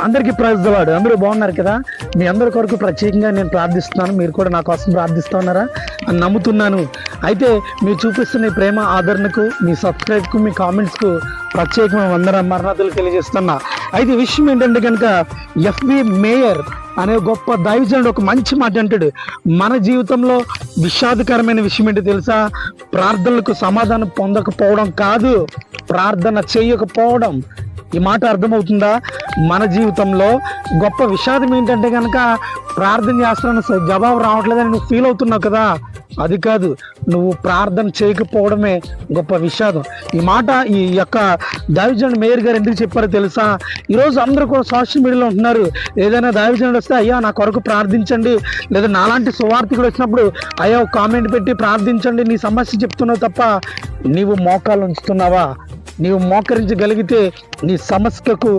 అందరికీ ప్రైజ్ వాడు అందరూ బాగున్నారు కదా. మీ అందరి కొరకు ప్రత్యేకంగా నేను ప్రార్థిస్తున్నాను. మీరు కూడా నా కోసం ప్రార్థిస్తూ ఉన్నారా అని నమ్ముతున్నాను. అయితే మీరు చూపిస్తున్న ఈ ప్రేమ ఆదరణకు, మీ సబ్స్క్రైబ్కు, మీ కామెంట్స్కు ప్రత్యేకమైన మరణాలు తెలియజేస్తున్నా. అయితే విషయం ఏంటంటే కనుక ఎఫ్బి మేయర్ అనే గొప్ప దైవజనుడు ఒక మంచి మాట అంటాడు. మన జీవితంలో విషాదకరమైన విషయం ఏంటో తెలుసా? ప్రార్థనలకు సమాధానం పొందకపోవడం కాదు, ప్రార్థన చేయకపోవడం. ఈ మాట అర్థమవుతుందా? మన జీవితంలో గొప్ప విషాదం ఏంటంటే కనుక ప్రార్థన చేస్తున్నాను జవాబు రావట్లేదని నువ్వు ఫీల్ అవుతున్నావు కదా, అది కాదు, నువ్వు ప్రార్థన చేయకపోవడమే గొప్ప విషాదం. ఈ మాట ఈ యొక్క దైవజనుడు మేయర్ గారు ఎందుకు చెప్పారో తెలుసా? ఈరోజు అందరూ కూడా సోషల్ మీడియాలో ఉంటున్నారు. ఏదైనా దైవజనుడు వస్తే అయ్యా నా కొరకు ప్రార్థించండి, లేదా నాలాంటి సువార్థికుడు వచ్చినప్పుడు అయ్యా ఒక కామెంట్ పెట్టి ప్రార్థించండి, నీ సమస్య చెప్తున్నావు తప్ప నీవు మోకాలు ఉంచుతున్నావా? నీవు మోకరించగలిగితే నీ సమస్యకు